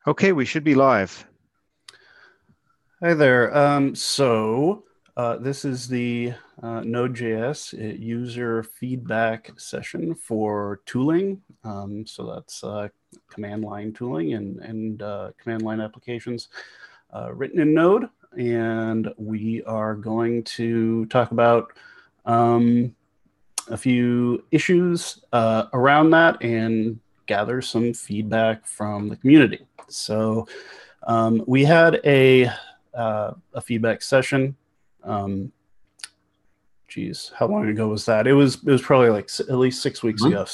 Okay, we should be live. Hi there. This is the Node.js user feedback session for tooling. That's command line tooling and command line applications written in Node. And we are going to talk about a few issues around that and gather some feedback from the community. We had a feedback session. How long ago was that? It was probably like at least 6 weeks ago.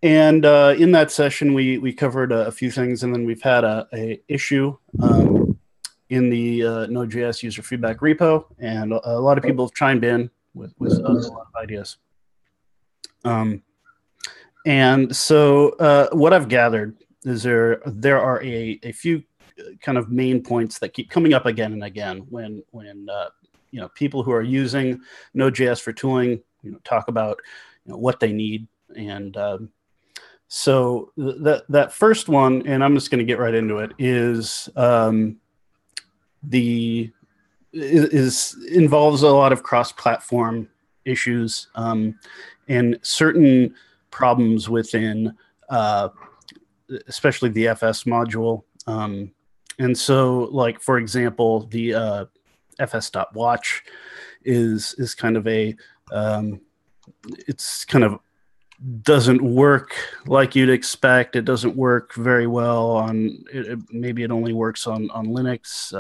In that session, we covered a few things, and then we've had a issue in the Node.js user feedback repo, and a lot of people have chimed in with a lot of ideas. What I've gathered is there are a few kind of main points that keep coming up again and again when people who are using Node.js for tooling talk about what they need. And so that first one, and I'm just going to get right into it, involves a lot of cross-platform issues and certain problems within especially the FS module. And so, like, for example, the fs.watch is kind of it's kind of doesn't work like you'd expect. It doesn't work very well on maybe it only works on Linux.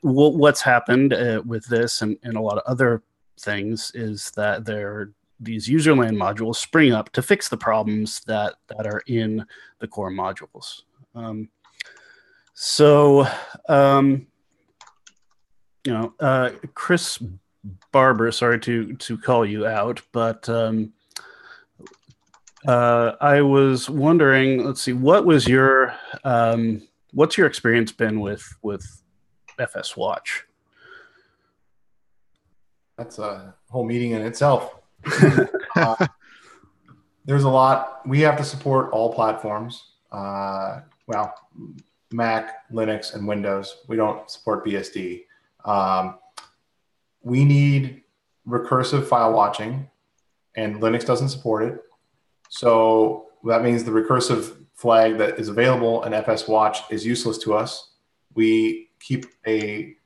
What's happened with this and a lot of other things is that these userland modules spring up to fix the problems that are in the core modules. Chris Barber, sorry to call you out, but I was wondering, let's see, what's your experience been with FS Watch? That's a whole meeting in itself. There's a lot. We have to support all platforms. Mac, Linux, and Windows. We don't support BSD. We need recursive file watching, and Linux doesn't support it. So that means the recursive flag that is available in FS Watch is useless to us. We keep a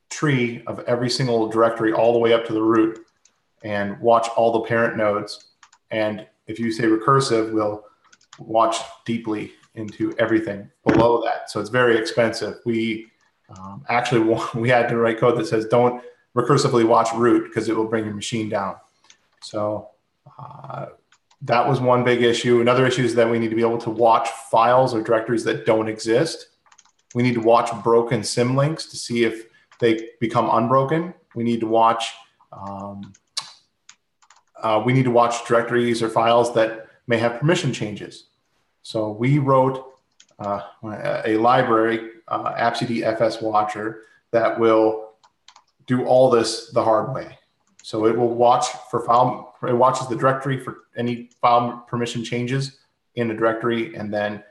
tree of every single directory all the way up to the root and watch all the parent nodes. And if you say recursive, we'll watch deeply into everything below that. So it's very expensive. We we had to write code that says don't recursively watch root because it will bring your machine down. So that was one big issue. Another issue is that we need to be able to watch files or directories that don't exist. We need to watch broken symlinks to see if they become unbroken. We need to watch directories or files that may have permission changes. So we wrote a library, appcd fs watcher, that will do all this the hard way. So it will watch it watches the directory for any file permission changes in the directory, and then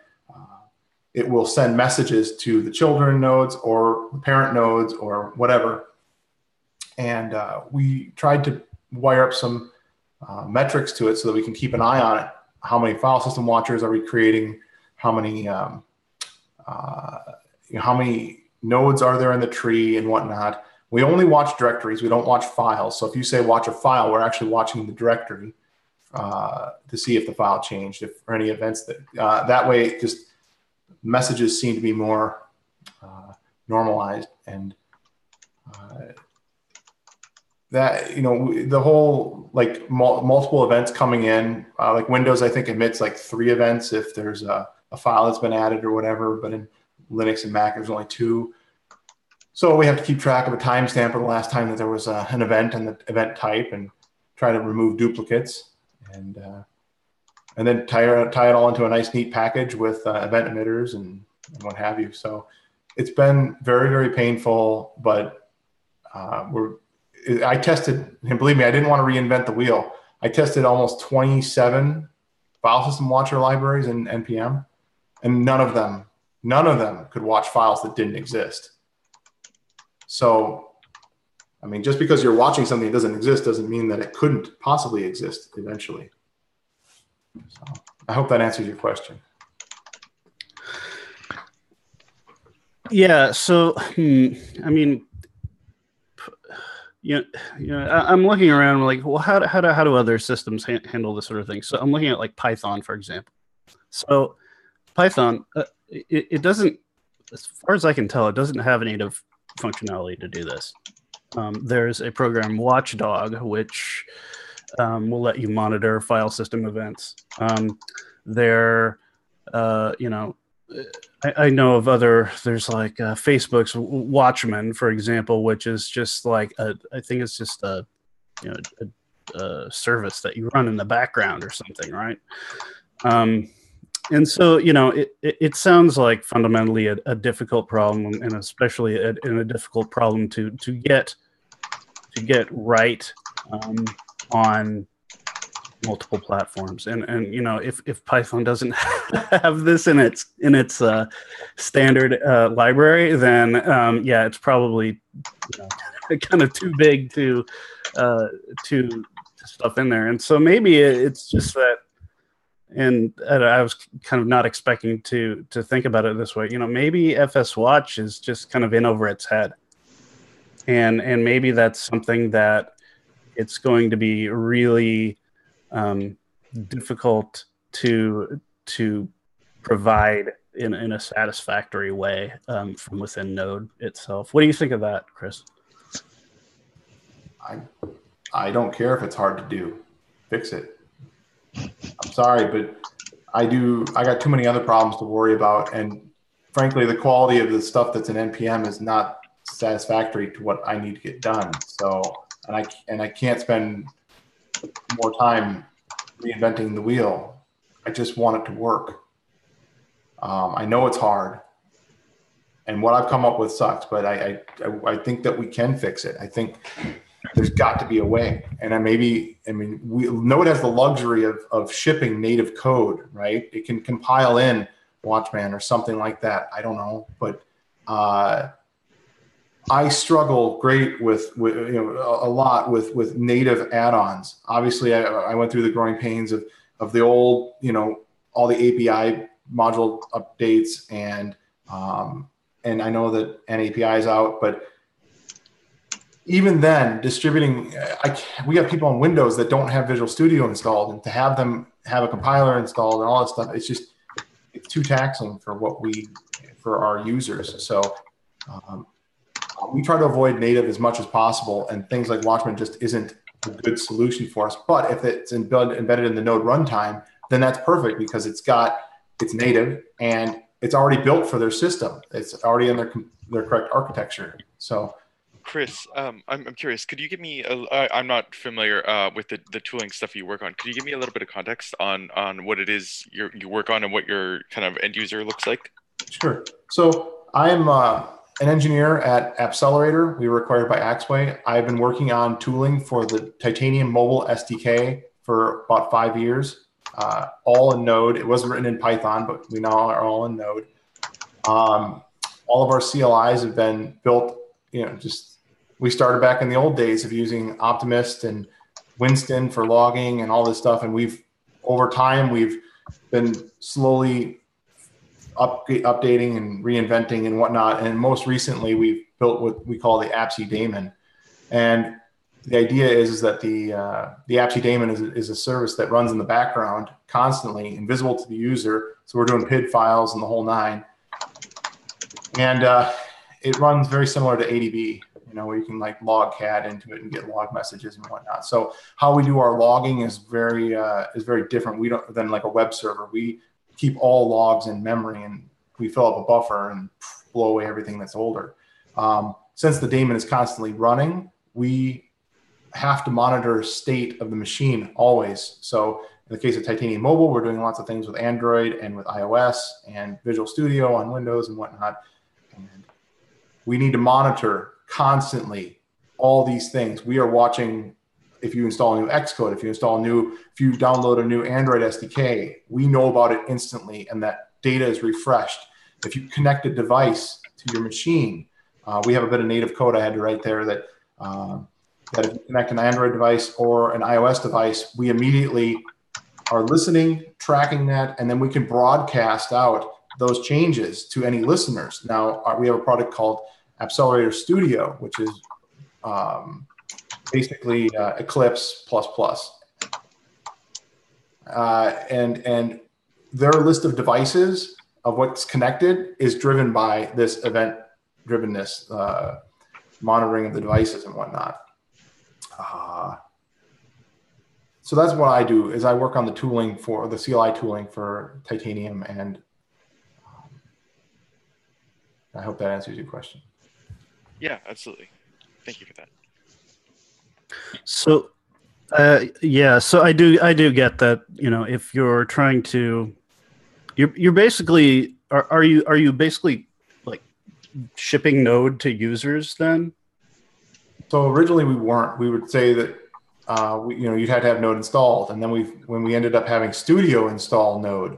it will send messages to the children nodes or the parent nodes or whatever. And we tried to wire up some metrics to it so that we can keep an eye on it. How many file system watchers are we creating? How many nodes are there in the tree and whatnot? We only watch directories. We don't watch files. So if you say watch a file, we're actually watching the directory to see if the file changed, or any events that way. Just messages seem to be more normalized, and the whole multiple events coming in, like Windows, I think emits like 3 events if there's a file that's been added or whatever, but in Linux and Mac there's only 2. So we have to keep track of a timestamp of the last time that there was an event and the event type, and try to remove duplicates, and then tie it all into a nice neat package with event emitters and what have you. So it's been very, very painful, but I tested, and believe me, I didn't want to reinvent the wheel. I tested almost 27 file system watcher libraries in NPM, and none of them could watch files that didn't exist. So, I mean, just because you're watching something that doesn't exist doesn't mean that it couldn't possibly exist eventually. So I hope that answers your question. Yeah. So, I mean, I'm looking around like, well, how do other systems handle this sort of thing? So I'm looking at like Python, for example. So Python, it doesn't, as far as I can tell, it doesn't have native functionality to do this. There's a program, Watchdog, which will let you monitor file system events. I know of there's like Facebook's Watchman, for example, which is just like I think it's just a service that you run in the background or something, right? And so, it sounds like fundamentally a difficult problem, and especially a difficult problem to get right on multiple platforms. And if Python doesn't have this in its standard library, then it's probably kind of too big to stuff in there. And so maybe it's just that. And I was kind of not expecting to think about it this way. Maybe FS Watch is just kind of in over its head, and maybe that's something that it's going to be really difficult to provide in a satisfactory way from within Node itself. What do you think of that, Chris? I don't care if it's hard to do. Fix it. I'm sorry, but I got too many other problems to worry about, and frankly, the quality of the stuff that's in NPM is not satisfactory to what I need to get done. So, and I can't spend more time reinventing the wheel. I just want it to work. I know it's hard, and what I've come up with sucks, but I think that we can fix it. I think there's got to be a way. And Node has the luxury of shipping native code, right? It can compile in Watchman or something like that. I don't know, but I struggle great with a lot with native add-ons. Obviously, I went through the growing pains of the old, all the API module updates, and I know that an API is out, but even then, distributing, we have people on Windows that don't have Visual Studio installed, and to have them have a compiler installed and all that stuff, it's too taxing for our users. So we try to avoid native as much as possible, and things like Watchman just isn't a good solution for us. But if it's embedded in the Node runtime, then that's perfect, because it's native and it's already built for their system. It's already in their correct architecture. So. Chris, I'm curious. Could you give me I'm not familiar with the tooling stuff you work on. Could you give me a little bit of context on what it is you work on and what your kind of end user looks like? Sure. So I'm an engineer at Appcelerator. We were acquired by Axway. I've been working on tooling for the Titanium Mobile SDK for about 5 years, all in Node. It wasn't written in Python, but we now are all in Node. All of our CLIs have been built, we started back in the old days of using Optimist and Winston for logging and all this stuff. And over time, we've been slowly updating and reinventing and whatnot. And most recently, we've built what we call the AppC daemon. And the idea is that the AppC daemon is a service that runs in the background constantly, invisible to the user. So we're doing PID files and the whole nine. And it runs very similar to ADB, where you can like log CAD into it and get log messages and whatnot. So how we do our logging is very different. Than like a web server. We keep all logs in memory, and we fill up a buffer and blow away everything that's older. Since the daemon is constantly running, we have to monitor state of the machine always. So in the case of Titanium Mobile, we're doing lots of things with Android and with iOS and Visual Studio on Windows and whatnot. And we need to monitor constantly all these things. We are watching if you install a new Xcode, if you download a new Android SDK, we know about it instantly, and that data is refreshed. If you connect a device to your machine, we have a bit of native code I had to write there that if you connect an Android device or an iOS device, we immediately are listening, tracking that, and then we can broadcast out those changes to any listeners. Now, we have a product called Accelerator Studio, which is basically Eclipse plus. And their list of devices of what's connected is driven by this event drivenness, monitoring of the devices and whatnot. So that's what I do, is I work on the tooling for the CLI tooling for Titanium, and I hope that answers your question. Yeah, absolutely. Thank you for that. So, so I do get that. If you're trying to, you're basically are you basically like shipping Node to users then? So originally we weren't. We would say that you'd had to have Node installed, and then when we ended up having Studio install Node,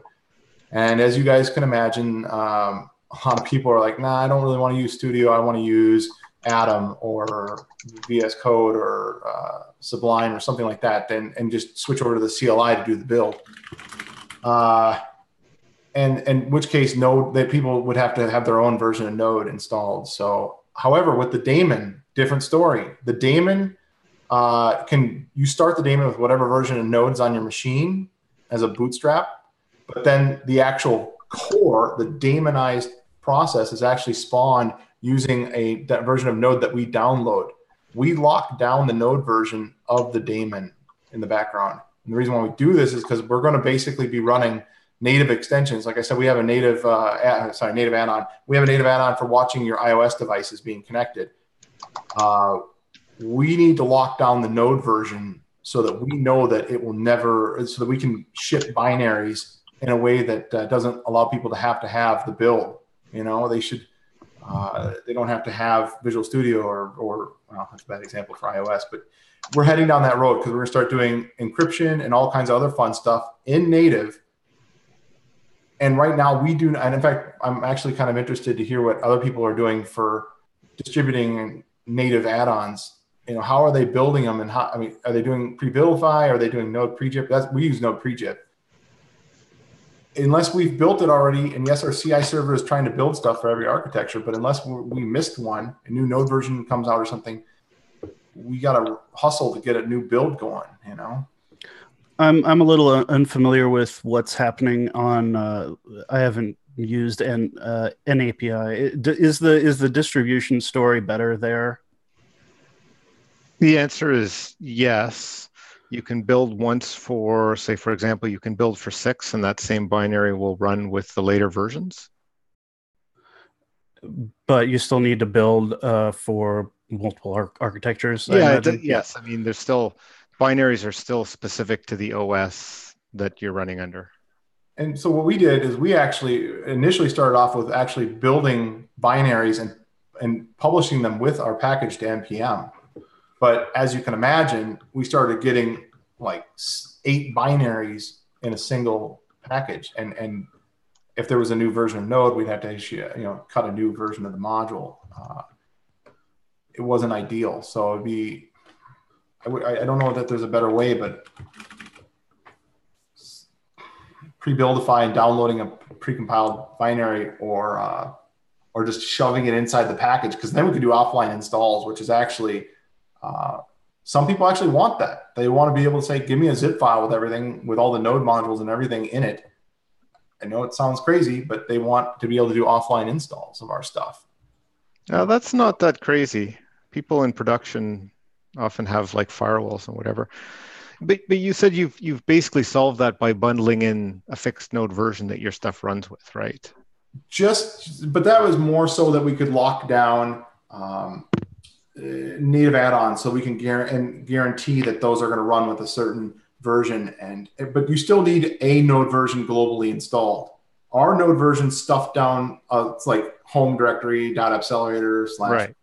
and as you guys can imagine, a lot of people are like, nah, I don't really want to use Studio. I want to use Atom or VS Code or Sublime or something like that, and just switch over to the CLI to do the build. And in which case, Node, that people would have to have their own version of Node installed. So, however, with the daemon, different story. The daemon you start the daemon with whatever version of Node's on your machine as a bootstrap, but then the actual core, the daemonized process, is actually spawned using that version of Node that we download. We lock down the Node version of the daemon in the background. And the reason why we do this is because we're going to basically be running native extensions. Like I said, we have a native native add-on. We have a native add-on for watching your iOS devices being connected. We need to lock down the Node version so that we know that it will never, so that we can ship binaries in a way that doesn't allow people to have the build. They should, they don't have to have Visual Studio or well, that's a bad example for iOS, but we're heading down that road because we're going to start doing encryption and all kinds of other fun stuff in native. And right now we do, and in fact, I'm actually kind of interested to hear what other people are doing for distributing native add-ons. How are they building them, and are they doing pre-buildify? Are they doing Node pre-jip? We use Node pre-jip. Unless we've built it already, and yes, our CI server is trying to build stuff for every architecture, but unless we missed one, a new Node version comes out or something, we got to hustle to get a new build going, I'm a little unfamiliar with what's happening on. I haven't used an API. Is the distribution story better there? The answer is yes. You can build once for, say, for example, you can build for 6, and that same binary will run with the later versions. But you still need to build for multiple architectures. Yeah, yes. I mean, there's still, binaries are still specific to the OS that you're running under. And so what we did is we actually initially started off with actually building binaries and publishing them with our package to NPM. But as you can imagine, we started getting like 8 binaries in a single package. And if there was a new version of Node, we'd have to issue, cut a new version of the module. It wasn't ideal. So it'd be, I don't know that there's a better way, but pre-buildify and downloading a precompiled binary or just shoving it inside the package, because then we could do offline installs, which is actually, some people actually want that. They want to be able to say, give me a zip file with everything, with all the Node modules and everything in it. I know it sounds crazy, but they want to be able to do offline installs of our stuff. That's not that crazy. People in production often have like firewalls and whatever. But you said you've basically solved that by bundling in a fixed Node version that your stuff runs with, right? But that was more so that we could lock down native add-ons, so we can guarantee that those are going to run with a certain version. But you still need a Node version globally installed. Our Node version stuffed down, it's like home directory .accelerator / right.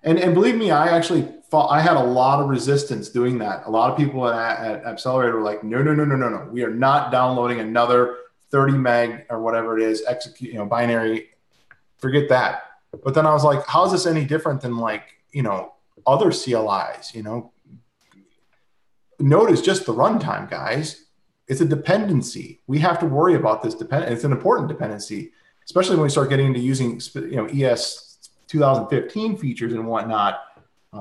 And believe me, I actually I had a lot of resistance doing that. A lot of people at Accelerator were like, no, no, no, no, no, no. We are not downloading another 30 meg or whatever it is, binary. Forget that. But then I was like, how is this any different than like, other CLIs? Node is just the runtime, guys. It's a dependency. We have to worry about this dependency. It's an important dependency, especially when we start getting into using, ES 2015 features and whatnot.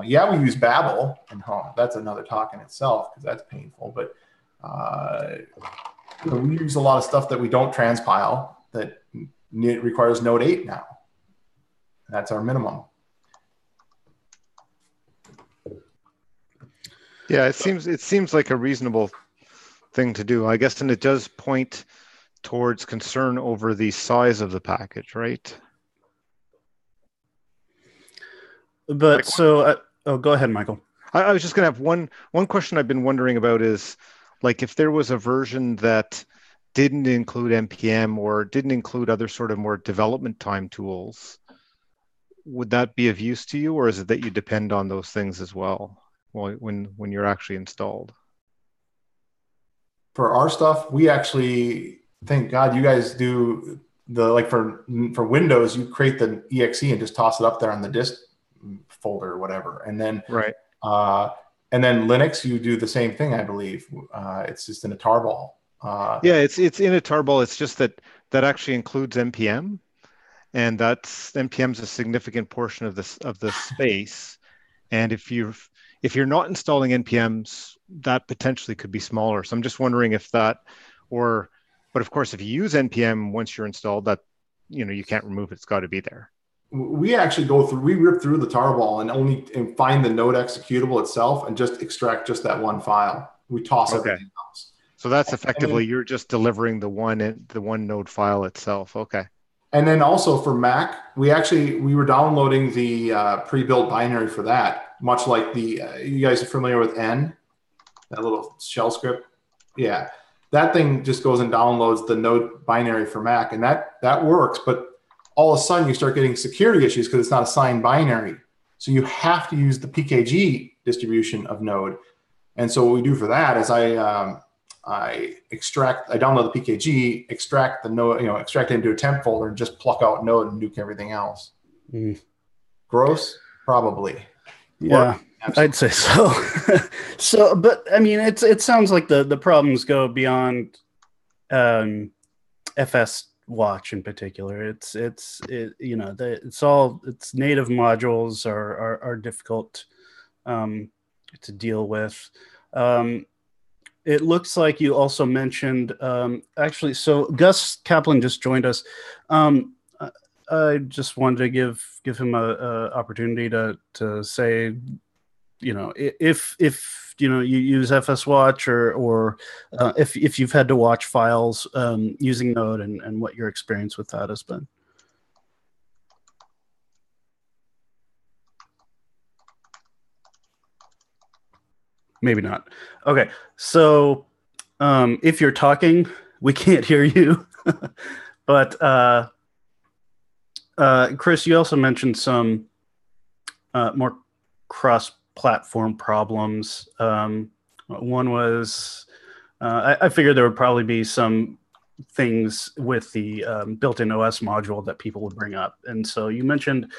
Yeah, we use Babel, and that's another talk in itself because that's painful. But we use a lot of stuff that we don't transpile that requires Node 8 now. That's our minimum. Yeah, it seems like a reasonable thing to do, I guess, and it does point towards concern over the size of the package, right? But go ahead, Michael. I was just going to have one question I've been wondering about is, like, if there was a version that didn't include NPM or didn't include other sort of more development time tools, would that be of use to you, or is it that you depend on those things as well when you're actually installed? For our stuff, we actually, thank God, you guys do for Windows, you create the exe and just toss it up there on the disk folder or whatever, and then right. And then Linux, you do the same thing, I believe. It's just in a tarball. Yeah, it's in a tarball. It's just that actually includes NPM, and NPM's a significant portion of the space. And if you're not installing NPMs, that potentially could be smaller. So I'm just wondering if that, but of course, if you use NPM once you're installed, that you can't remove it. It's got to be there. We actually we rip through the tarball and find the node executable itself and just extract just that one file. We toss everything else. So that's effectively you're just delivering the one node file itself. Okay. And then also for Mac, we were downloading the pre-built binary for that, much like you guys are familiar with N, that little shell script. Yeah, that thing just goes and downloads the node binary for Mac, and that works. But all of a sudden you start getting security issues because it's not a signed binary. So you have to use the PKG distribution of Node. And so what we do for that is I download the PKG, extract the Node, extract it into a temp folder and just pluck out Node and nuke everything else. Gross? Probably. Yeah, I'd say so. But I mean, it sounds like the problems go beyond FS Watch in particular. It's native modules are difficult to deal with. It looks like you also mentioned actually. So Gus Kaplan just joined us. I just wanted to give him a opportunity to say, if you use FS Watch or if you've had to watch files using Node and what your experience with that has been. Maybe not. Okay, so if you're talking, we can't hear you. But Chris, you also mentioned some more cross-platform problems. One was, I figured there would probably be some things with the built-in OS module that people would bring up. And so you mentioned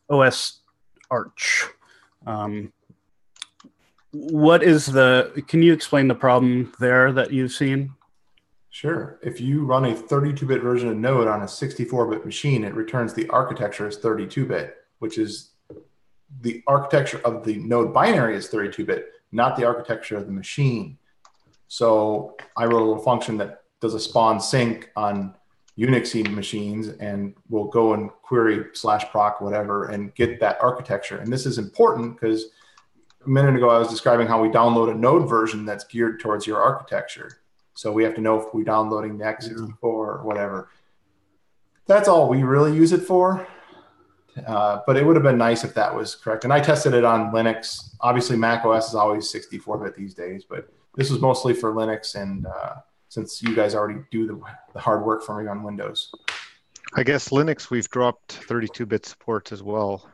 OS Arch. Can you explain the problem there that you've seen? Sure. If you run a 32-bit version of Node on a 64-bit machine, it returns the architecture as 32-bit, which is the architecture of the Node binary is 32-bit, not the architecture of the machine. So I wrote a little function that does a spawn sync on Unixy machines and will go and query /proc whatever and get that architecture. And this is important because a minute ago I was describing how we download a Node version that's geared towards your architecture. So we have to know if we're downloading the x64 or whatever. That's all we really use it for. But it would have been nice if that was correct. And I tested it on Linux. Obviously, Mac OS is always 64-bit these days, but this was mostly for Linux. And since you guys already do the hard work for me on Windows. I guess Linux, we've dropped 32-bit support as well.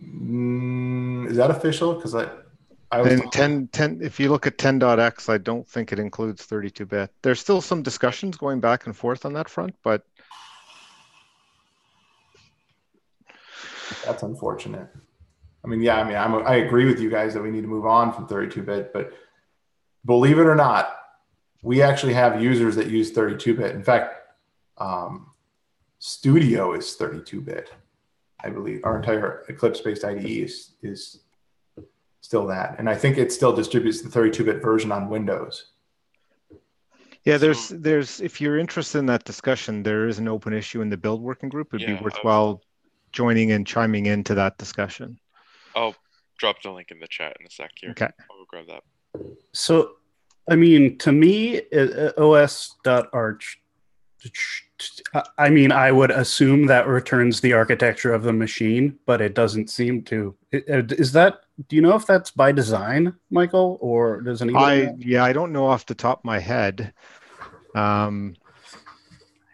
Is that official? Because I was And told, 10, if you look at 10.x, I don't think it includes 32-bit. There's still some discussions going back and forth on that front, but that's unfortunate. I mean, yeah, I mean, I agree with you guys that we need to move on from 32-bit, but believe it or not, we actually have users that use 32-bit. In fact, Studio is 32-bit. I believe our entire Eclipse-based IDE is still that, and I think it still distributes the 32-bit version on Windows. yeah, So there's if you're interested in that discussion, there is an open issue in the build working group. It'd be yeah, worthwhile joining and chiming into that discussion. I'll drop the link in the chat in a sec here. Okay. I'll go grab that. So, I mean, to me, os.arch, I mean, I would assume that returns the architecture of the machine, but it doesn't seem to. Is that, do you know if that's by design, Michael, or does anybody know? I don't know off the top of my head.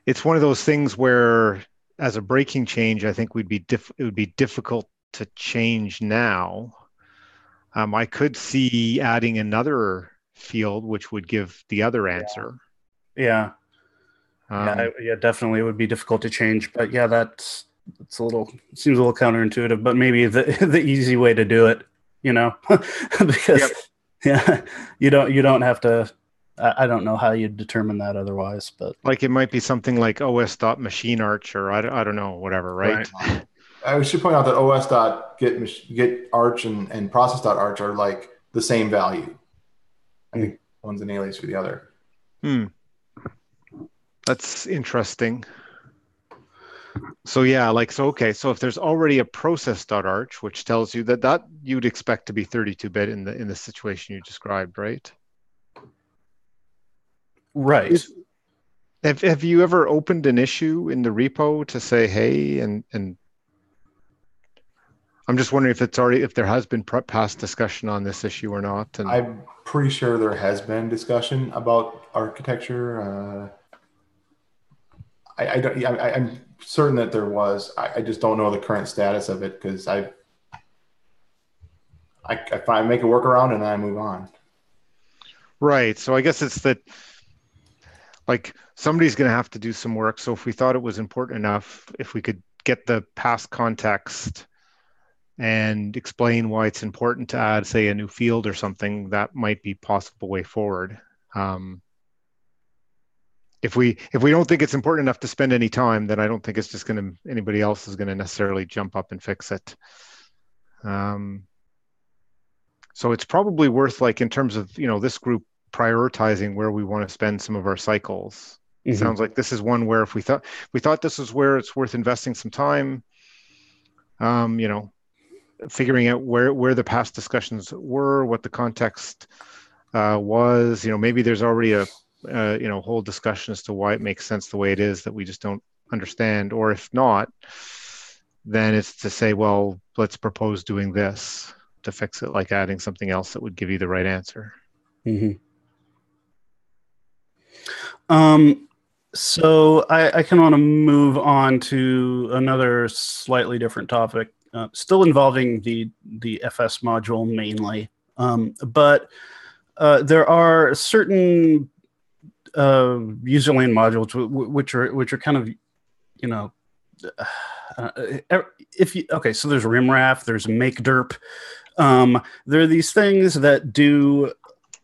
It's one of those things where, as a breaking change, I think it would be difficult to change now. I could see adding another field, which would give the other answer. Yeah. Um, Yeah, definitely it would be difficult to change, but yeah, that's seems a little counterintuitive, but maybe the easy way to do it, because Yep. yeah, you don't have to. I don't know how you determine that otherwise, but Like it might be something like os.machinearch or I don't know, whatever, right? I should point out that os.get arch and process.arch are like the same value. I think one's an alias for the other. That's interesting. So yeah, okay. So if there's already a process.arch, which tells you that you'd expect to be 32-bit in the situation you described, right? right. Have you ever opened an issue in the repo to say, hey, and I'm just wondering if there has been past discussion on this issue or not. And I'm pretty sure there has been discussion about architecture. I'm certain that there was. I just don't know the current status of it because I make a workaround and then I move on. right. So I guess it's that, like, somebody's going to have to do some work. So if we thought it was important enough, if we could get the past context and explain why it's important to add, say, a new field or something, that might be a possible way forward. If we don't think it's important enough to spend any time, then I don't think it's just anybody else is going to necessarily jump up and fix it. So it's probably worth, like, in terms of this group prioritizing where we want to spend some of our cycles. Mm-hmm. Sounds like this is one where if we thought this is where it's worth investing some time, figuring out where the past discussions were, what the context was. Maybe there's already a whole discussion as to why it makes sense the way it is that we just don't understand. Or if not, then it's to say, well, let's propose doing this to fix it, like adding something else that would give you the right answer. Mm-hmm. So I kind of want to move on to another slightly different topic, still involving the FS module mainly, but there are certain userland modules which are kind of so there's rimraf, there's makederp. There are these things that do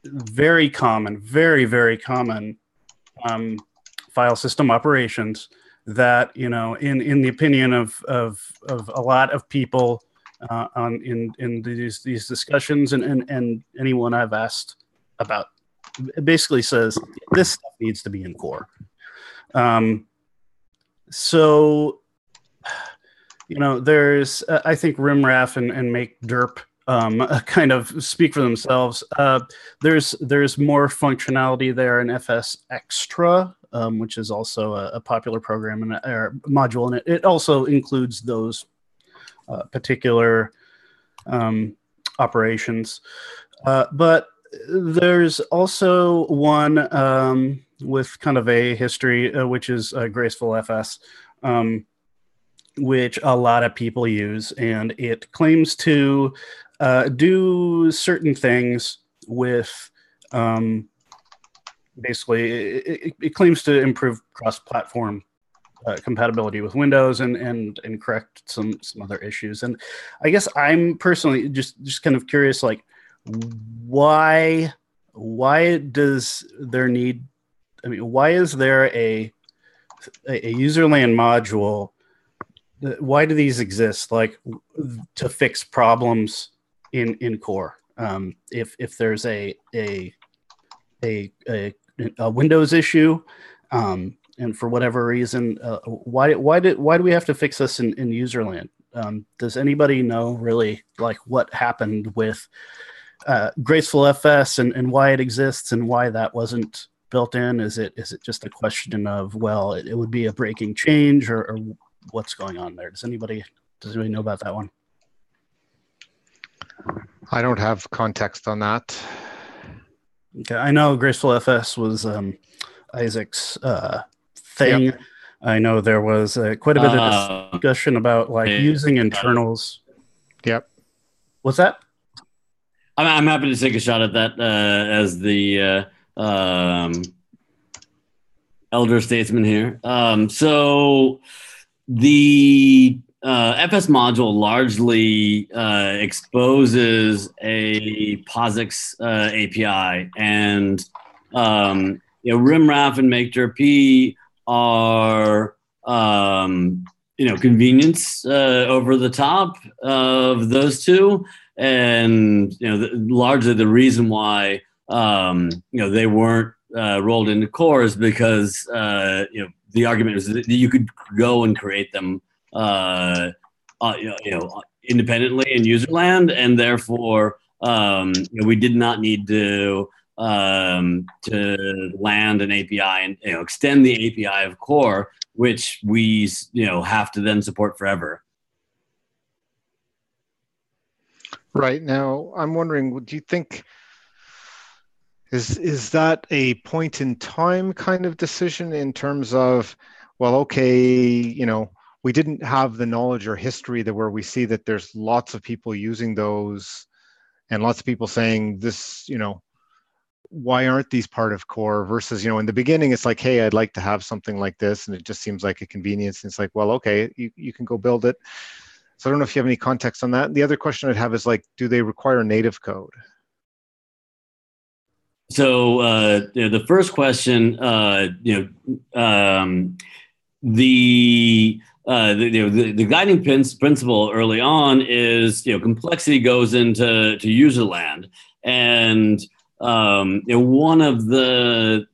very very common file system operations that in the opinion of a lot of people in these discussions and anyone I've asked about, it basically says this stuff needs to be in core. So there's I think rimraf and makederp kind of speak for themselves. There's more functionality there in FS Extra, which is also a popular program or module, and it also includes those particular operations. But there's also one with kind of a history, which is Graceful FS. which a lot of people use, and it claims to do certain things with basically it claims to improve cross-platform compatibility with Windows and correct some other issues. And I guess I'm personally just kind of curious, like why does there need? I mean, why is there a userland module? Why do these exist? Like to fix problems in core? If there's a Windows issue, and for whatever reason, why do we have to fix this in userland? Does anybody know really like what happened with Graceful FS and why it exists and why that wasn't built in? Is it just a question of, well, it would be a breaking change, or what's going on there? Does anybody know about that one? I don't have context on that. Okay, I know Graceful FS was Isaac's thing. Yep. I know there was quite a bit of discussion about like using internals. Yep. What's that? I'm happy to take a shot at that as the elder statesman here. So the FS module largely exposes a POSIX API, and RimRaf and MakeDirP are convenience over the top of those two, and largely the reason why they weren't rolled into core is because the argument was that you could go and create them independently in userland, and therefore we did not need to land an API and extend the API of core, which we have to then support forever. Right. Now, I'm wondering, do you think is that a point in time kind of decision in terms of, well, okay, we didn't have the knowledge or history where we see that there's lots of people using those and lots of people saying this, why aren't these part of core versus, in the beginning, it's like, hey, I'd like to have something like this. And it just seems like a convenience. And it's like, well, okay, you can go build it. So I don't know if you have any context on that. The other question I'd have is like, do they require native code? So the first question, the guiding principle early on is complexity goes into userland, and one of the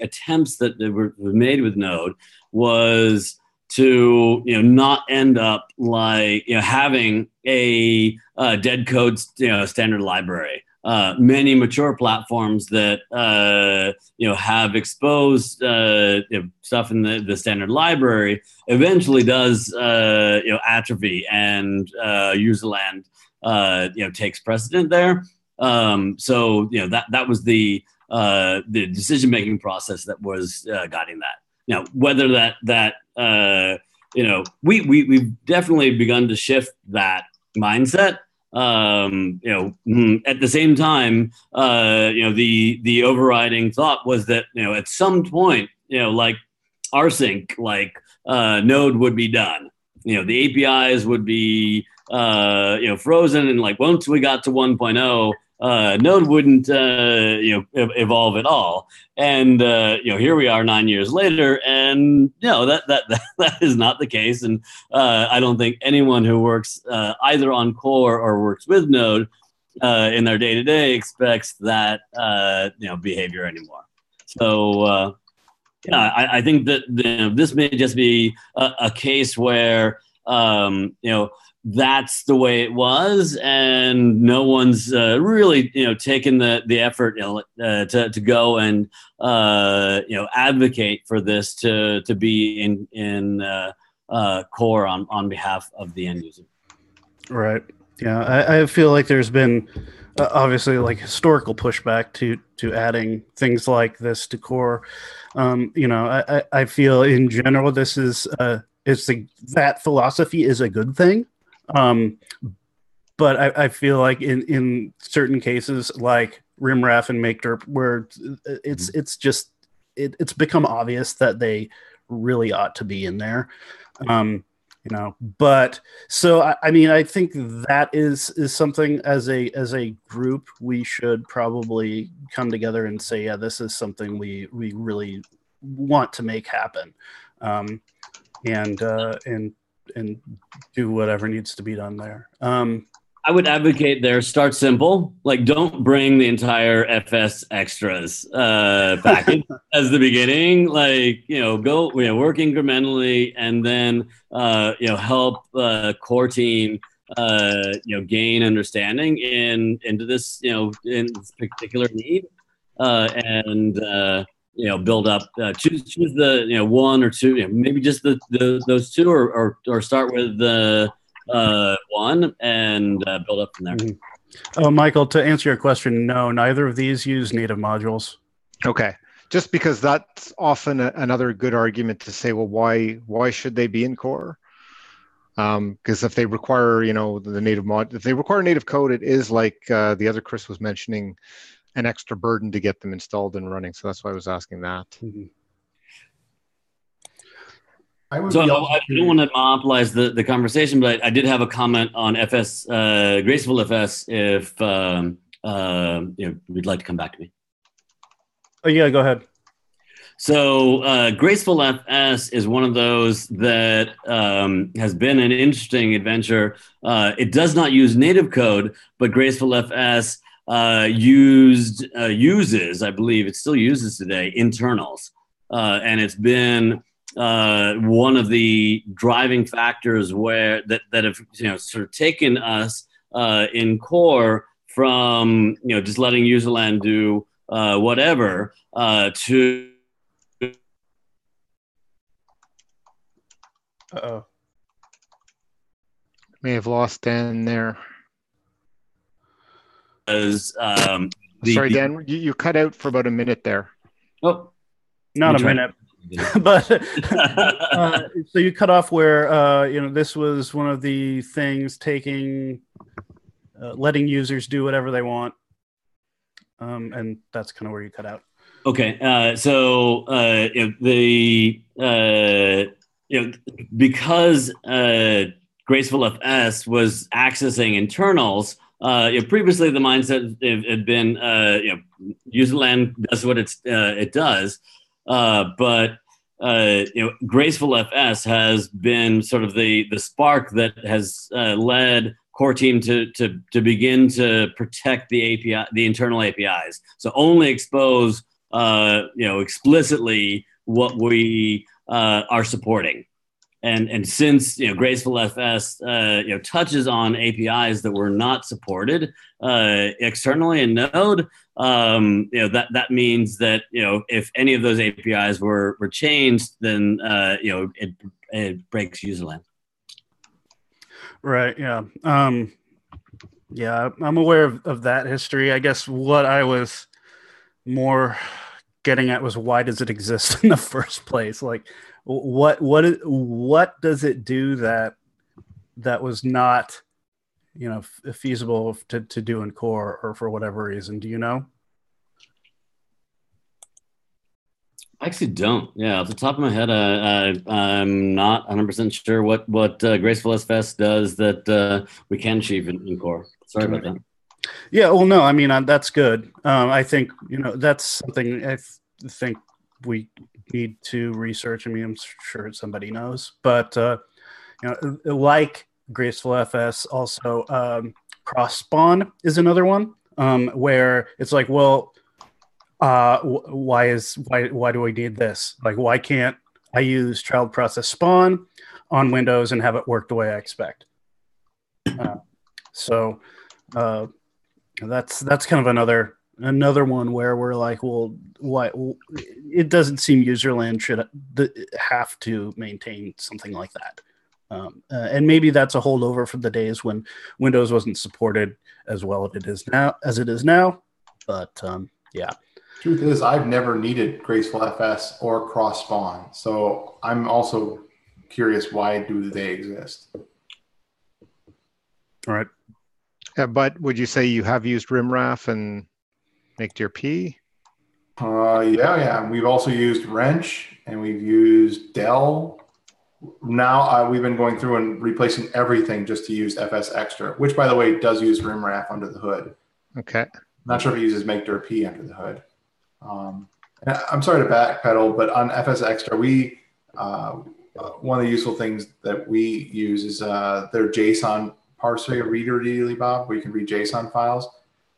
attempts that were made with Node was to not end up like having a dead code standard library. Many mature platforms that have exposed stuff in the standard library eventually does atrophy, and userland takes precedent there. So that was the decision-making process that was guiding that. Now, whether that we've definitely begun to shift that mindset. At the same time, the overriding thought was that at some point, like rsync, like Node would be done. The APIs would be frozen, and like once we got to 1.0, Node wouldn't evolve at all. And here we are 9 years later, and that is not the case. And I don't think anyone who works either on core or works with Node in their day-to-day expects that behavior anymore. So I think that this may just be a case where that's the way it was, and no one's really taken the effort to go and advocate for this to be in core on behalf of the end user. Right. Yeah, I feel like there's been obviously like historical pushback to adding things like this to core. I feel in general this is that philosophy is a good thing. But I feel like in certain cases, like rimref and makederp, where it's become obvious that they really ought to be in there. But so I mean, I think that is something as a group we should probably come together and say, yeah, this is something we really want to make happen, and do whatever needs to be done there. I would advocate there, start simple. Like, don't bring the entire FS extras package as the beginning. Like, go, work incrementally, and then, help core team, gain understanding into this, in this particular need, and build up. Choose the one or two, maybe just those two, or start with the one and build up from there. Oh, Michael, to answer your question, no, neither of these use native modules. Okay, just because that's often another good argument to say, well, why should they be in core? Because if they require, the native if they require native code, it is like the other Chris was mentioning, an extra burden to get them installed and running. So that's why I was asking that. Mm-hmm. I don't want to monopolize the conversation, but I did have a comment on FS, Graceful FS, if you'd like to come back to me. Oh yeah, go ahead. So Graceful FS is one of those that has been an interesting adventure. It does not use native code, but Graceful FS uses, I believe it still uses today, internals. And it's been one of the driving factors that have sort of taken us in core from just letting userland do whatever to. Uh-oh. May have lost Dan there. Sorry, Dan, you cut out for about a minute there. Oh, not a minute. But so you cut off where this was one of the things taking letting users do whatever they want, and that's kind of where you cut out. Okay, so because Graceful FS was accessing internals, previously the mindset had been userland does what it does. But Graceful FS has been sort of the spark that has led core team to begin to protect the API, the internal APIs. So only expose explicitly what we are supporting. And since Graceful FS touches on APIs that were not supported externally in Node, that means that if any of those APIs were changed, then it breaks userland. Right. Yeah. Yeah. I'm aware of that history. I guess what I was more getting at was, why does it exist in the first place? Like, what does it do that was not feasible to do in core, or for whatever reason? Do you know? I actually don't. Yeah, off the top of my head, I'm not 100% sure what Graceful FS does that we can achieve in core. Sorry about that. Yeah, well, no, I mean, that's good. I think that's something I think we need to research. I mean, I'm sure somebody knows, but like Graceful FS, also cross spawn is another one where it's like, well, why do we need this? Like, why can't I use child process spawn on Windows and have it work the way I expect? So that's kind of another one where we're like, well, why? It doesn't seem userland should have to maintain something like that. And maybe that's a holdover from the days when Windows wasn't supported as well as it is now. But yeah. Truth is, I've never needed Graceful FS or cross spawn, so I'm also curious, why do they exist? All right. But would you say you have used rimraf and make.drp? Yeah. We've also used Wrench, and we've used Dell. Now we've been going through and replacing everything just to use FS Extra, which, by the way, does use rimraf under the hood. Okay. Not sure if it uses make.drp under the hood. And I'm sorry to backpedal, but on FS Extra, we one of the useful things that we use is their JSON parser reader, Bob, where you can read JSON files.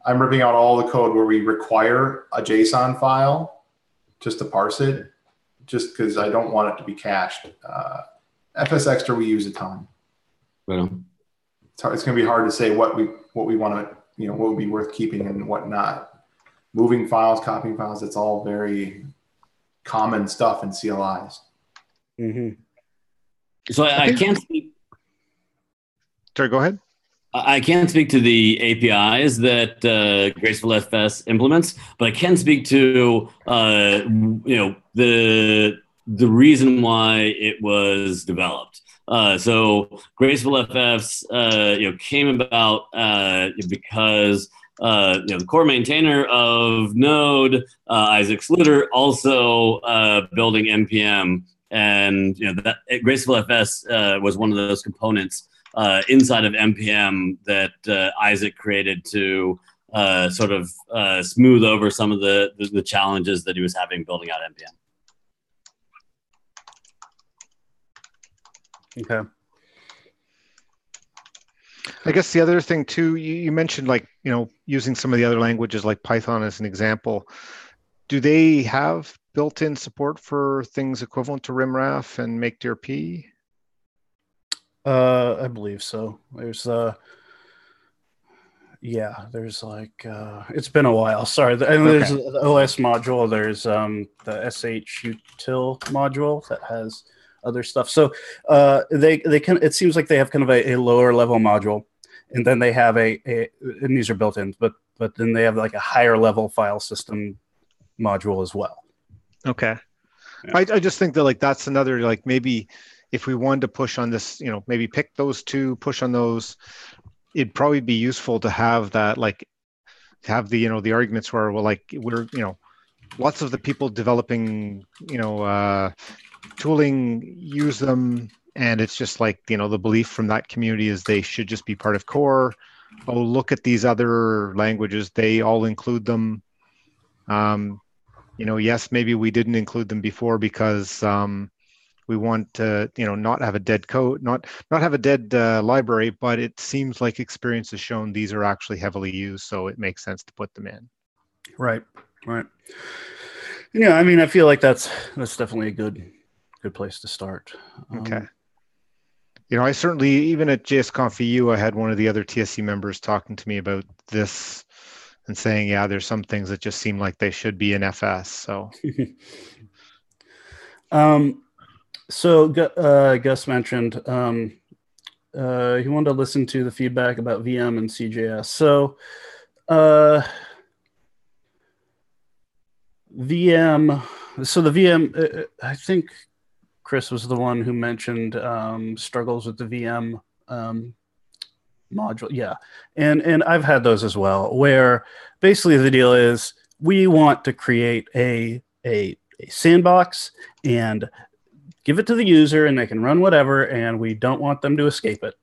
I'm ripping out all the code where we require a JSON file just to parse it, just because I don't want it to be cached. FS Extra we use a ton. Right. It's going to be hard to say what we want to, what would be worth keeping and what not. Moving files, copying files, it's all very common stuff in CLIs. Mm-hmm. So I can't speak. Sorry, go ahead. I can't speak to the APIs that Graceful FS implements, but I can speak to the reason why it was developed. So Graceful FS came about because the core maintainer of Node, Isaac Sluter, also building npm, and that Graceful FS was one of those components inside of npm that Isaac created to sort of smooth over some of the challenges that he was having building out npm. Okay. I guess the other thing too, you mentioned using some of the other languages like Python as an example. Do they have built-in support for things equivalent to rimraf and make.drp? I believe so. There's it's been a while. Sorry. There's the OS module. There's the shutil module that has other stuff. So they can. It seems like they have kind of a lower level module, and then they have and these are built in, but then they have like a higher level file system module as well. Okay. Yeah. I just think that that's another maybe if we wanted to push on this, maybe pick those two, push on those, it'd probably be useful to have that, have the, the arguments where, we're, lots of the people developing, tooling use them. And it's just the belief from that community is they should just be part of core. Oh, look at these other languages. They all include them. Yes, maybe we didn't include them before because, we want to, not have a dead code, not have a dead library, but it seems like experience has shown these are actually heavily used, so it makes sense to put them in. Right. Yeah, I mean, I feel like that's definitely a good place to start. Okay. I certainly, even at JSConf EU, I had one of the other TSC members talking to me about this and saying, yeah, there's some things that just seem like they should be in FS. So. So Gus mentioned he wanted to listen to the feedback about VM and CJS. So VM. So the VM. I think Chris was the one who mentioned struggles with the VM module. Yeah, and I've had those as well. Where basically the deal is we want to create a sandbox and give it to the user and they can run whatever, and we don't want them to escape it.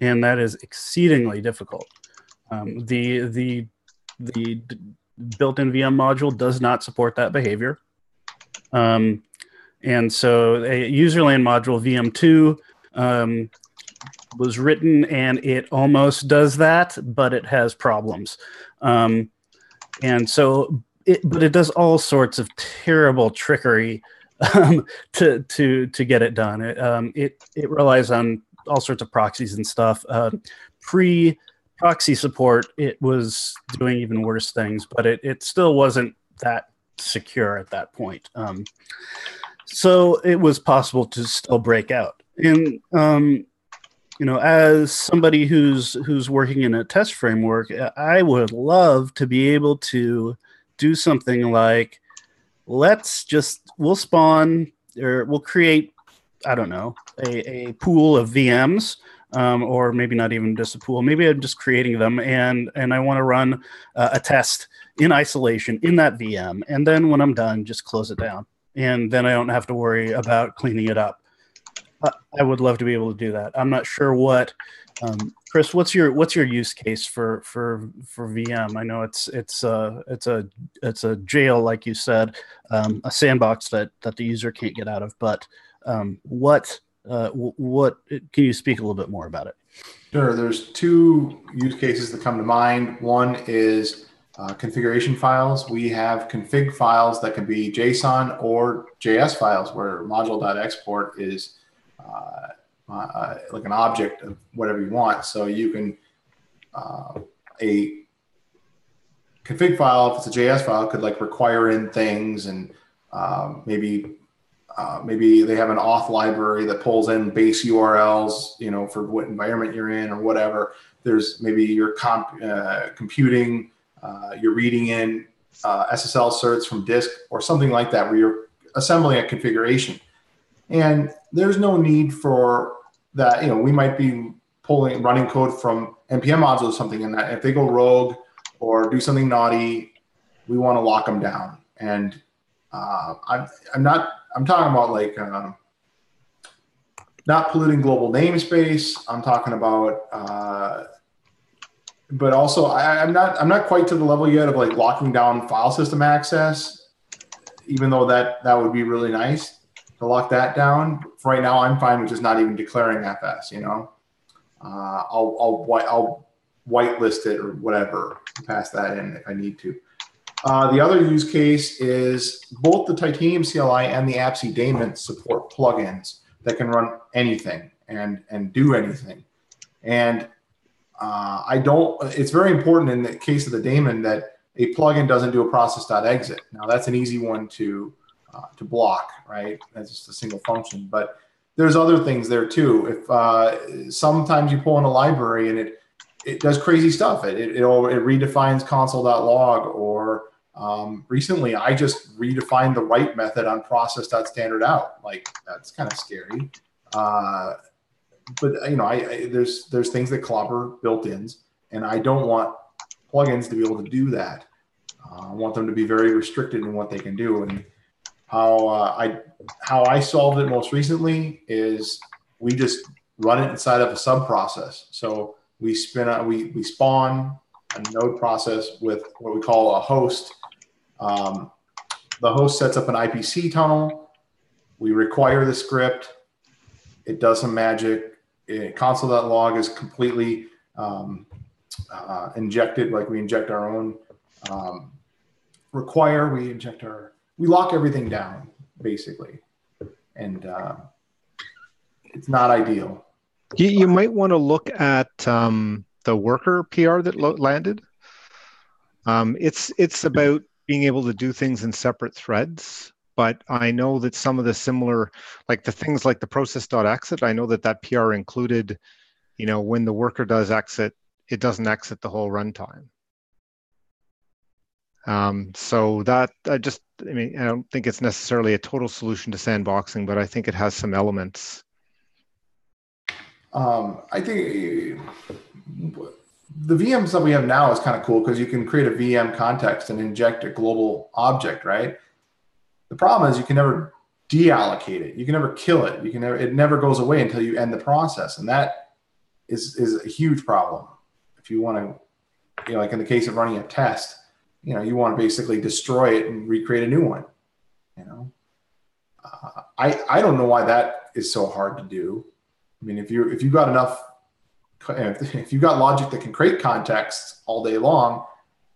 And that is exceedingly difficult. The built-in VM module does not support that behavior. And so a userland module VM2 was written and it almost does that, but it has problems. And so but it does all sorts of terrible trickery to get it done. It relies on all sorts of proxies and stuff. Pre-proxy support, it was doing even worse things, but it still wasn't that secure at that point. So it was possible to still break out. And as somebody who's working in a test framework, I would love to be able to do something like, we'll spawn or we'll create, I don't know, a pool of VMs, or maybe not even just a pool. Maybe I'm just creating them, and I want to run a test in isolation in that VM. And then when I'm done, just close it down. And then I don't have to worry about cleaning it up. I would love to be able to do that. I'm not sure what, Chris, what's your use case for VM? I know it's a jail, like you said, a sandbox that the user can't get out of. But what can you speak a little bit more about it? Sure. There's two use cases that come to mind. One is configuration files. We have config files that can be JSON or JS files, where module.export is like an object of whatever you want. So you can, a config file, if it's a JS file, could like require in things, and maybe they have an auth library that pulls in base URLs, for what environment you're in or whatever. There's maybe your computing, you're reading in SSL certs from disk or something like that, where you're assembling a configuration. And there's no need for that. We might be running code from NPM modules or something, and that if they go rogue or do something naughty, we want to lock them down. And I'm talking about like not polluting global namespace. I'm talking about, but also I'm not quite to the level yet of like locking down file system access, even though that would be really nice to lock that down. For right now, I'm fine with just not even declaring FS. I'll whitelist it or whatever, pass that in if I need to. The other use case is both the Titanium CLI and the AppC daemon support plugins that can run anything and do anything. And it's very important in the case of the daemon that a plugin doesn't do a process.exit. Now that's an easy one to block, right? That's just a single function. But there's other things there too. If sometimes you pull in a library and it does crazy stuff. It redefines console.log, or recently I just redefined the write method on process.standardout. Like, that's kind of scary. But there's things that clobber built-ins, and I don't want plugins to be able to do that. I want them to be very restricted in what they can do. And how I solved it most recently is we just run it inside of a sub process. So we spawn a node process with what we call a host. The host sets up an IPC tunnel. We require the script. It does some magic. Console.log is completely injected, like we inject our own require. We lock everything down, basically. And it's not ideal. You might want to look at the worker PR that landed. It's about being able to do things in separate threads. But I know that some of the similar, like the things like the process.exit, I know that PR included, when the worker does exit, it doesn't exit the whole runtime. So that I don't think it's necessarily a total solution to sandboxing, but I think it has some elements. I think the VM stuff we have now is kind of cool because you can create a VM context and inject a global object, right? The problem is you can never deallocate it. You can never kill it. It never goes away until you end the process. And that is a huge problem. If you want to, like in the case of running a test, you want to basically destroy it and recreate a new one. I don't know why that is so hard to do. I mean, if you've got enough, if you've got logic that can create contexts all day long,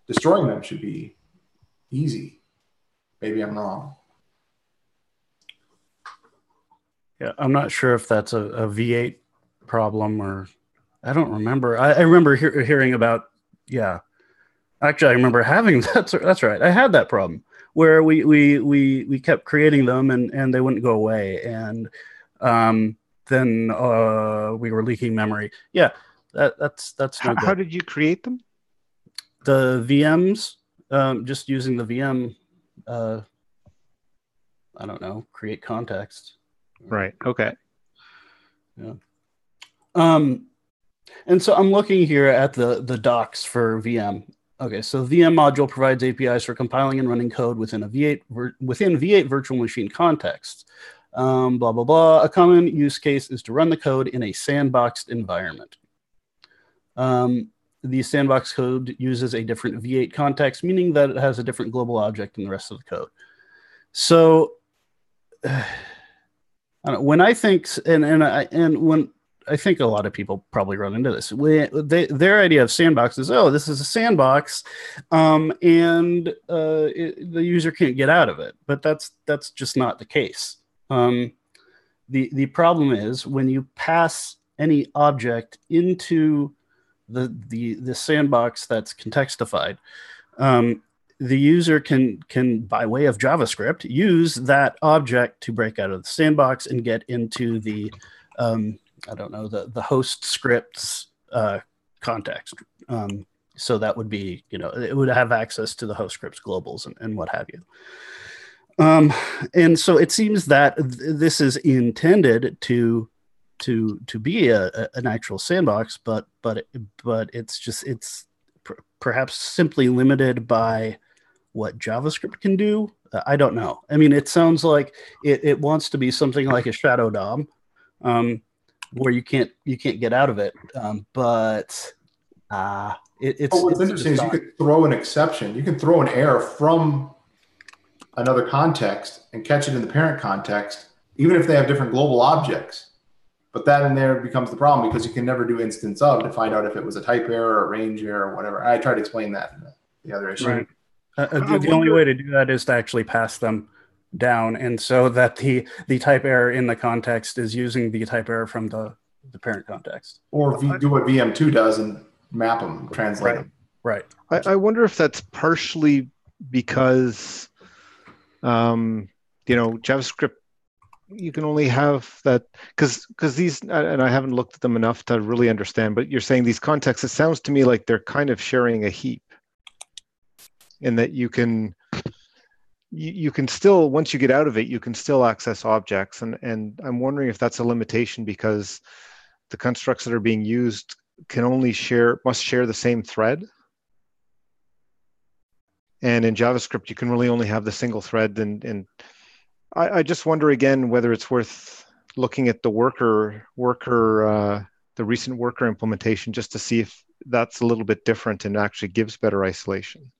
destroying them should be easy. Maybe I'm wrong. Yeah, I'm not sure if that's a V8 problem, or I don't remember. I remember hearing about, yeah. Actually, I remember having that's right. I had that problem where we kept creating them and they wouldn't go away, and then we were leaking memory. Yeah, that's no good. How did you create them? The VMs, just using the VM. I don't know, create context. Right. Okay. Yeah. And so I'm looking here at the docs for VM. Okay, so VM module provides APIs for compiling and running code within a V8 virtual machine context. Blah blah blah. A common use case is to run the code in a sandboxed environment. The sandbox code uses a different V8 context, meaning that it has a different global object than the rest of the code. So when I think, when I think a lot of people probably run into this, their idea of sandbox is, oh, this is a sandbox, and the user can't get out of it. But that's just not the case. The problem is when you pass any object into the sandbox that's contextified, the user can, by way of JavaScript, use that object to break out of the sandbox and get into the I don't know, the host scripts context. So that would be, it would have access to the host scripts globals and what have you. And so it seems that this is intended to be an actual sandbox, but it's perhaps simply limited by what JavaScript can do. I don't know. I mean, it sounds like it wants to be something like a shadow DOM, where you can't get out of it. But what's interesting is you could throw an exception. You can throw an error from another context and catch it in the parent context, even if they have different global objects. But that in there becomes the problem because you can never do instance of to find out if it was a type error or a range error or whatever. I tried to explain that in the other issue. Right. The only way to do that is to actually pass them down, and so that the type error in the context is using the type error from the parent context. Or do what VM2 does and map them, translate them. Right. I wonder if that's partially because, JavaScript, you can only have that because these, and I haven't looked at them enough to really understand, but you're saying these contexts, it sounds to me like they're kind of sharing a heap, in that you can still, once you get out of it, you can still access objects. And I'm wondering if that's a limitation because the constructs that are being used must share the same thread. And in JavaScript, you can really only have the single thread. And I just wonder again whether it's worth looking at the the recent worker implementation, just to see if that's a little bit different and actually gives better isolation.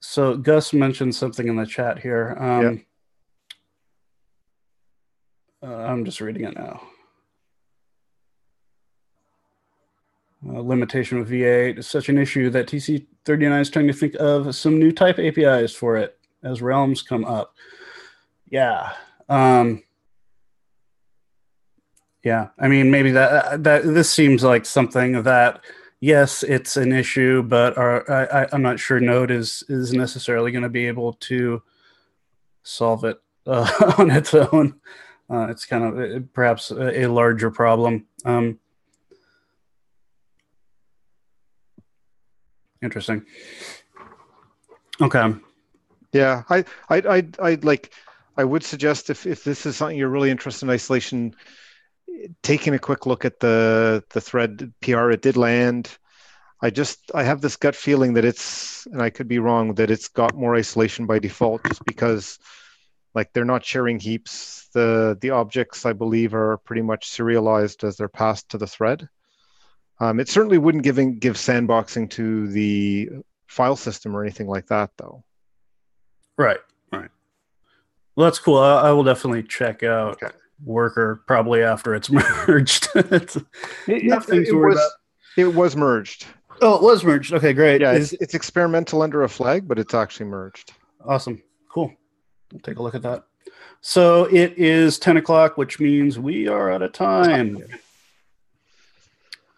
So Gus mentioned something in the chat here. I'm just reading it now. Limitation with V8 is such an issue that TC39 is trying to think of some new type APIs for it as realms come up. Yeah. Yeah. I mean, maybe that this seems like something that, yes, it's an issue, but I'm not sure Node is necessarily going to be able to solve it on its own. It's kind of perhaps a larger problem. Interesting. Okay. Yeah, I would suggest if this is something you're really interested in isolation, taking a quick look at the thread PR. It did land. I have this gut feeling that it's, and I could be wrong, that it's got more isolation by default, just because like they're not sharing heaps. The objects, I believe, are pretty much serialized as they're passed to the thread. It certainly wouldn't give sandboxing to the file system or anything like that, though. Right. Well, that's cool. I will definitely check out Worker probably after it's merged. It was merged. Oh, it was merged. Okay, great. Yeah, it's experimental under a flag, but it's actually merged. Awesome. Cool. We'll take a look at that. So it is 10 o'clock, which means we are out of time.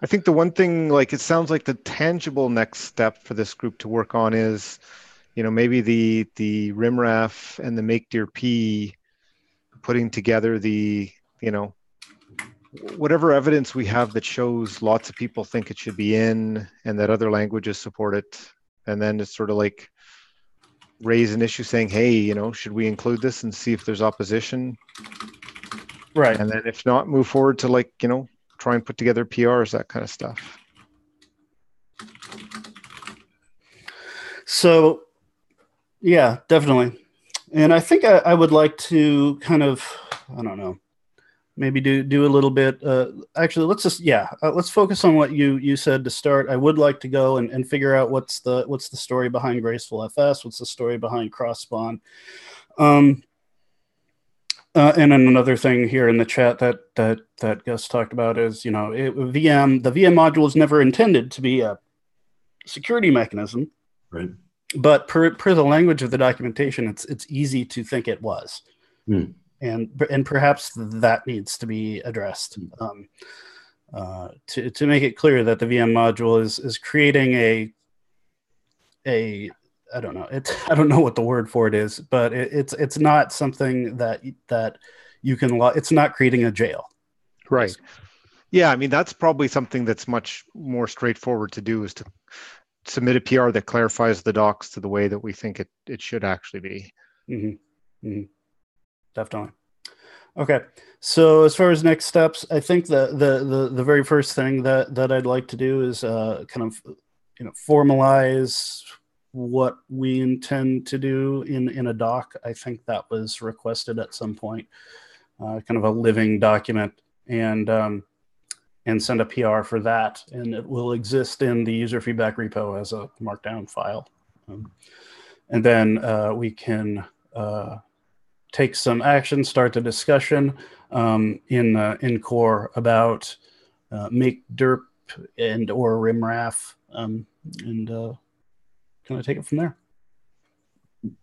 I think the one thing, it sounds like the tangible next step for this group to work on is, maybe the RimRaf and the MakeDearP putting together the, whatever evidence we have that shows lots of people think it should be in and that other languages support it. And then it's sort of like raise an issue saying, hey, should we include this and see if there's opposition? Right. And then if not, move forward to try and put together PRs, that kind of stuff. So, yeah, definitely. And I think I would like to kind of, I don't know, maybe do a little bit. Actually, let's focus on what you said to start. I would like to go and figure out what's the story behind Graceful FS, what's the story behind Cross Spawn. And then another thing here in the chat that Gus talked about is, the VM module is never intended to be a security mechanism. Right. But per the language of the documentation, it's easy to think it was, and perhaps that needs to be addressed to make it clear that the VM module is creating a I don't know, I don't know what the word for it is, but it's not something that you can it's not creating a jail. Right. Yeah, I mean that's probably something that's much more straightforward to do, is to submit a PR that clarifies the docs to the way that we think it should actually be. Mm-hmm. Mm-hmm. Definitely. Okay. So as far as next steps, I think the very first thing that I'd like to do is kind of formalize what we intend to do in a doc. I think that was requested at some point, kind of a living document, and send a PR for that. And it will exist in the user feedback repo as a markdown file. And then we can take some action, start the discussion in core about make derp and or rimraf, and kind of take it from there.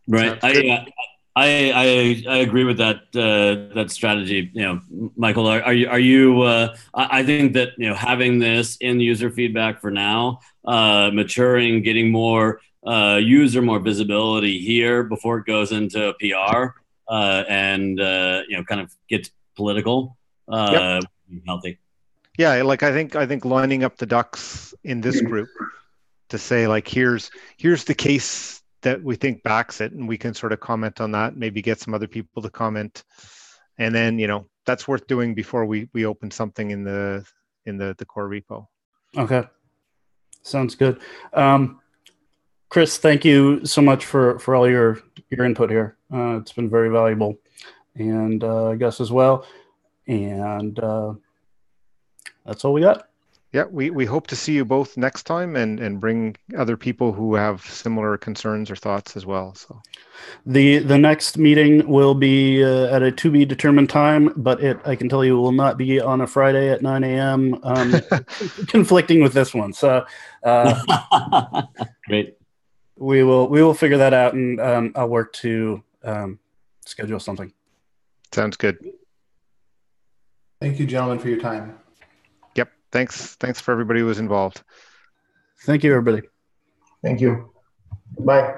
Right. I agree with that strategy. Michael, are you? I think that having this in user feedback for now, maturing, getting more more visibility here before it goes into a PR, and kind of gets political. Healthy. Yeah, I think lining up the ducks in this group to say here's the case that we think backs it, and we can sort of comment on that, maybe get some other people to comment, and then that's worth doing before we open something in the core repo. Okay, sounds good. Chris, thank you so much for all your input here. It's been very valuable, and Gus as well. And that's all we got. Yeah, we hope to see you both next time and bring other people who have similar concerns or thoughts as well. So the next meeting will be at a to be determined time, but I can tell you will not be on a Friday at 9 a.m. Conflicting with this one. So great. We will figure that out, and I'll work to schedule something. Sounds good. Thank you, gentlemen, for your time. Yep. Thanks for everybody who was involved. Thank you, everybody. Thank you. Bye.